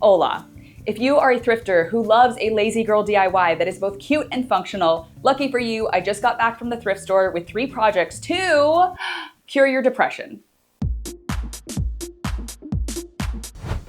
Hola. If you are a thrifter who loves a lazy girl DIY that is both cute and functional, lucky for you, I just got back from the thrift store with 3 projects to cure your depression.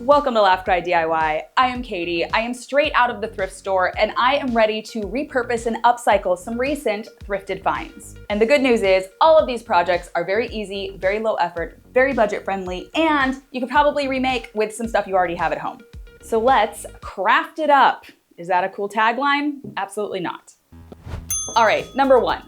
Welcome to Laugh Cry DIY. I am Katie. I am straight out of the thrift store and I am ready to repurpose and upcycle some recent thrifted finds. And the good news is all of these projects are very easy, very low effort, very budget friendly, and you could probably remake with some stuff you already have at home. So let's craft it up. Is that a cool tagline? Absolutely not. All right, number 1.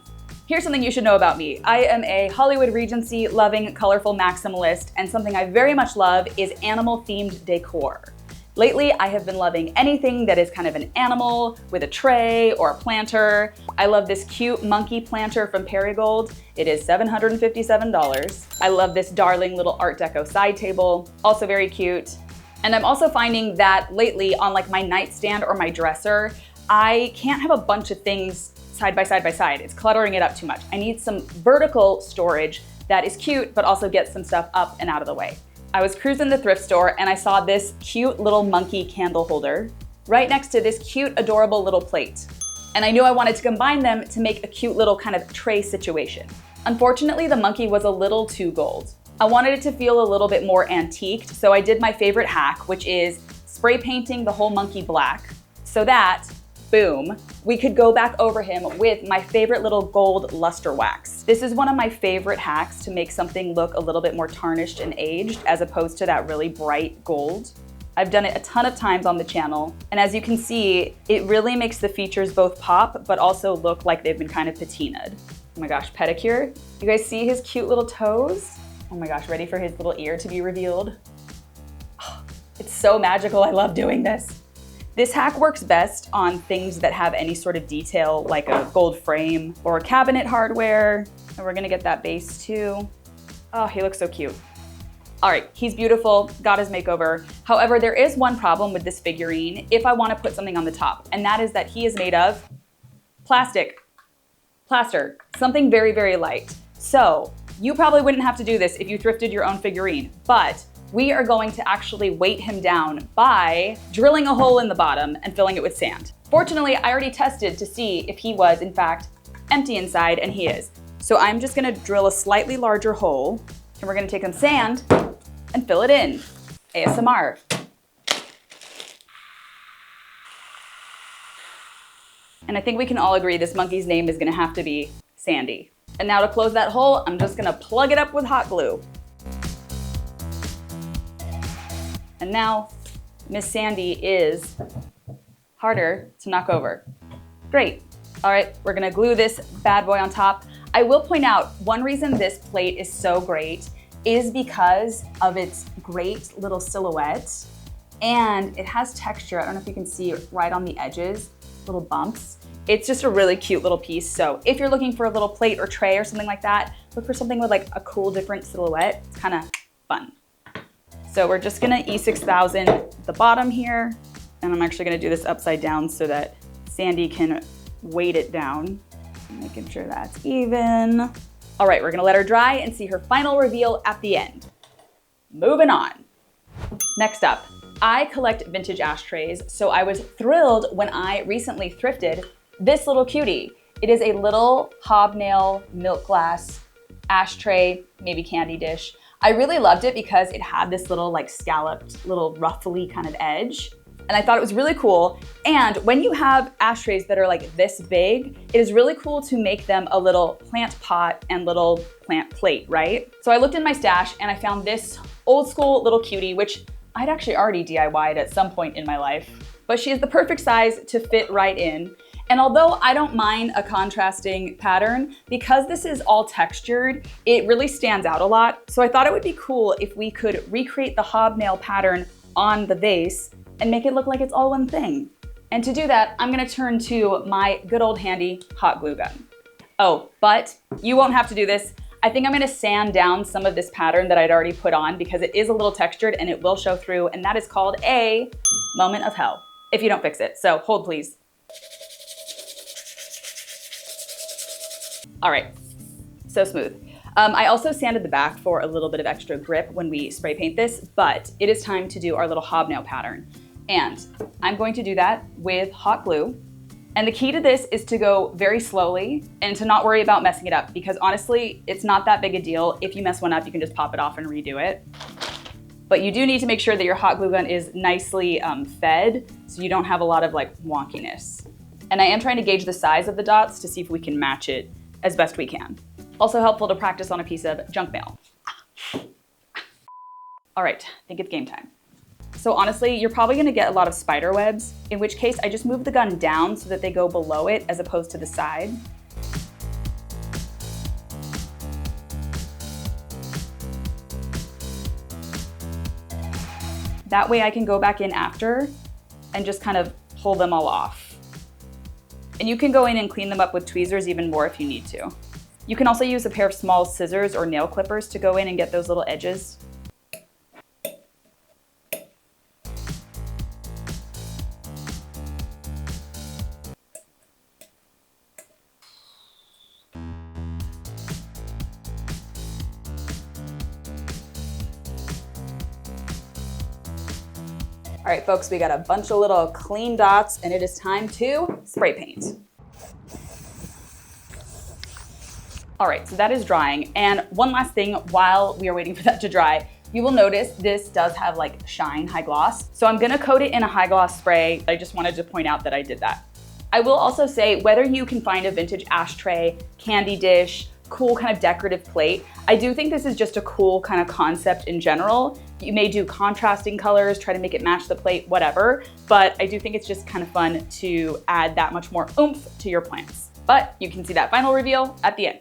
Here's something you should know about me. I am a Hollywood Regency loving colorful maximalist, and something I very much love is animal themed decor. Lately, I have been loving anything that is kind of an animal with a tray or a planter. I love this cute monkey planter from Perigold. It is $757. I love this darling little Art Deco side table, also very cute. And I'm also finding that lately on like my nightstand or my dresser, I can't have a bunch of things side by side. It's cluttering it up too much. I need some vertical storage that is cute, but also gets some stuff up and out of the way. I was cruising the thrift store and I saw this cute little monkey candle holder right next to this cute, adorable little plate. And I knew I wanted to combine them to make a cute little kind of tray situation. Unfortunately, the monkey was a little too gold. I wanted it to feel a little bit more antiqued, so I did my favorite hack, which is spray painting the whole monkey black so that, boom, we could go back over him with my favorite little gold luster wax. This is one of my favorite hacks to make something look a little bit more tarnished and aged as opposed to that really bright gold. I've done it a ton of times on the channel, and as you can see, it really makes the features both pop, but also look like they've been kind of patinaed. Oh my gosh, pedicure. You guys see his cute little toes? Oh my gosh, ready for his little ear to be revealed? Oh, it's so magical, I love doing this. This hack works best on things that have any sort of detail, like a gold frame or cabinet hardware. And we're gonna get that base too. Oh, he looks so cute. All right, he's beautiful, got his makeover. However, there is one problem with this figurine if I wanna put something on the top, and that is that he is made of plaster, something very, very light. So you probably wouldn't have to do this if you thrifted your own figurine, but we are going to actually weight him down by drilling a hole in the bottom and filling it with sand. Fortunately, I already tested to see if he was in fact empty inside, and he is. So I'm just gonna drill a slightly larger hole, and we're gonna take some sand and fill it in. ASMR. And I think we can all agree this monkey's name is gonna have to be Sandy. And now to close that hole, I'm just gonna plug it up with hot glue. And now, Miss Sandy is harder to knock over. Great. All right, we're gonna glue this bad boy on top. I will point out, one reason this plate is so great is because of its great little silhouette, and it has texture. I don't know if you can see it right on the edges, little bumps. It's just a really cute little piece. So if you're looking for a little plate or tray or something like that, look for something with like a cool different silhouette. It's kind of fun. So we're just gonna E6000 the bottom here, and I'm actually gonna do this upside down so that Sandy can weight it down, making sure that's even. All right, we're gonna let her dry and see her final reveal at the end. Moving on. Next up, I collect vintage ashtrays, so I was thrilled when I recently thrifted this little cutie. It is a little hobnail milk glass ashtray, maybe candy dish. I really loved it because it had this little like scalloped, little ruffly kind of edge. And I thought it was really cool. And when you have ashtrays that are like this big, it is really cool to make them a little plant pot and little plant plate, right? So I looked in my stash and I found this old school little cutie, which I'd actually already DIY'd at some point in my life, but she is the perfect size to fit right in. And although I don't mind a contrasting pattern, because this is all textured, it really stands out a lot. So I thought it would be cool if we could recreate the hobnail pattern on the vase and make it look like it's all one thing. And to do that, I'm gonna turn to my good old handy hot glue gun. Oh, but you won't have to do this. I think I'm gonna sand down some of this pattern that I'd already put on because it is a little textured and it will show through, and that is called a moment of hell if you don't fix it. So hold please. All right, so smooth. I also sanded the back for a little bit of extra grip when we spray paint this, but it is time to do our little hobnail pattern. And I'm going to do that with hot glue. And the key to this is to go very slowly and to not worry about messing it up, because honestly, it's not that big a deal. If you mess one up, you can just pop it off and redo it. But you do need to make sure that your hot glue gun is nicely fed, so you don't have a lot of like wonkiness. And I am trying to gauge the size of the dots to see if we can match it as best we can. Also helpful to practice on a piece of junk mail. All right, I think it's game time. So honestly, you're probably gonna get a lot of spider webs, in which case I just move the gun down so that they go below it as opposed to the side. That way I can go back in after and just kind of pull them all off. And you can go in and clean them up with tweezers even more if you need to. You can also use a pair of small scissors or nail clippers to go in and get those little edges. All right, folks, we got a bunch of little clean dots and it is time to spray paint. All right, so that is drying. And one last thing while we are waiting for that to dry, you will notice this does have like shine high gloss. So I'm gonna coat it in a high gloss spray. I just wanted to point out that I did that. I will also say, whether you can find a vintage ashtray, candy dish, cool kind of decorative plate, I do think this is just a cool kind of concept in general. You may do contrasting colors, try to make it match the plate, whatever, but I do think it's just kind of fun to add that much more oomph to your plants. But you can see that final reveal at the end.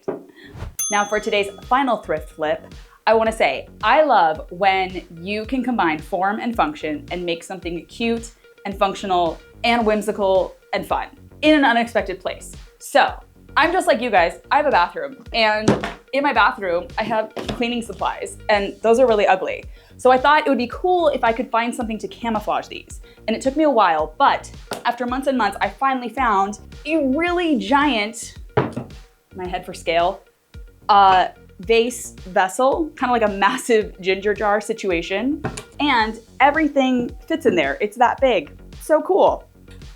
Now for today's final thrift flip, I wanna say, I love when you can combine form and function and make something cute and functional and whimsical and fun in an unexpected place. So, I'm just like you guys, I have a bathroom, and in my bathroom, I have cleaning supplies, and those are really ugly. So I thought it would be cool if I could find something to camouflage these. And it took me a while, but after months and months, I finally found a really giant, my head for scale, vase vessel, kind of like a massive ginger jar situation, and everything fits in there. It's that big, so cool.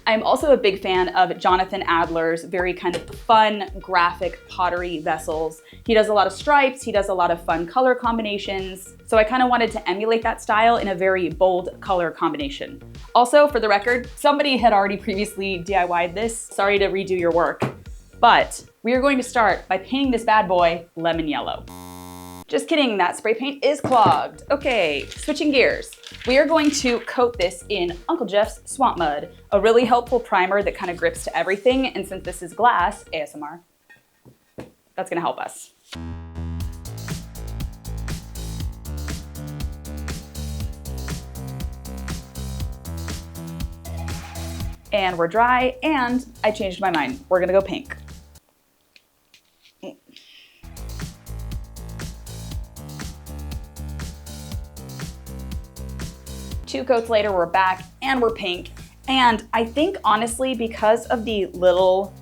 I'm also a big fan of Jonathan Adler's very kind of fun, graphic pottery vessels. He does a lot of stripes, he does a lot of fun color combinations. So I kind of wanted to emulate that style in a very bold color combination. Also, for the record, somebody had already previously DIY'd this. Sorry to redo your work. But we are going to start by painting this bad boy lemon yellow. Just kidding, that spray paint is clogged. Okay, switching gears. We are going to coat this in Uncle Jeff's Swamp Mud, a really helpful primer that kind of grips to everything. And since this is glass, ASMR, that's gonna help us. And we're dry, and I changed my mind. We're gonna go pink. 2 coats later, we're back and we're pink. And I think honestly, because of the little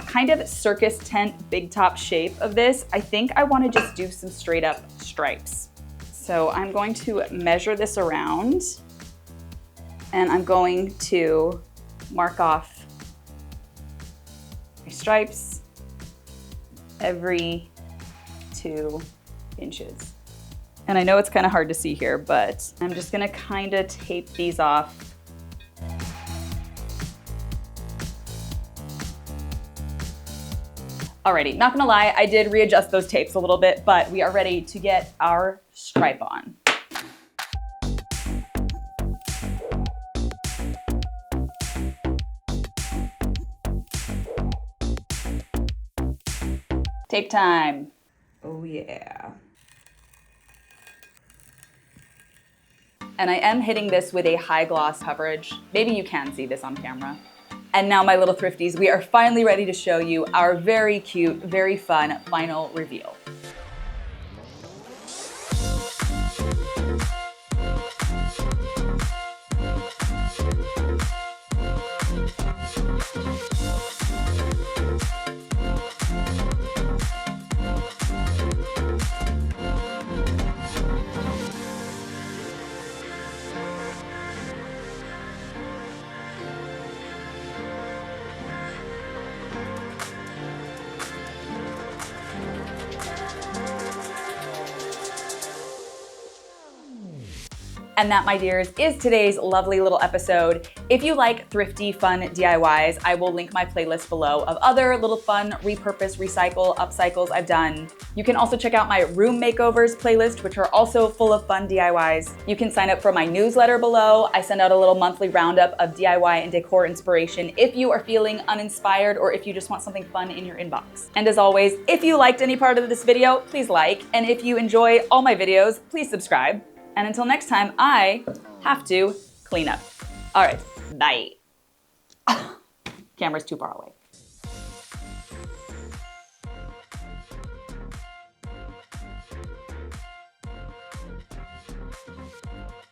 kind of circus tent big top shape of this, I think I want to just do some straight up stripes. So I'm going to measure this around and I'm going to mark off my stripes every 2 inches. And I know it's kind of hard to see here, but I'm just gonna kind of tape these off. Alrighty, not gonna lie, I did readjust those tapes a little bit, but we are ready to get our stripe on. Tape time. Oh yeah. And I am hitting this with a high gloss coverage. Maybe you can see this on camera. And now, my little thrifties, we are finally ready to show you our very cute, very fun final reveal. And that, my dears, is today's lovely little episode. If you like thrifty, fun DIYs, I will link my playlist below of other little fun repurpose, recycle, upcycles I've done. You can also check out my room makeovers playlist, which are also full of fun DIYs. You can sign up for my newsletter below. I send out a little monthly roundup of DIY and decor inspiration if you are feeling uninspired or if you just want something fun in your inbox. And as always, if you liked any part of this video, please like. And if you enjoy all my videos, please subscribe. And until next time, I have to clean up. All right, bye. Camera's too far away.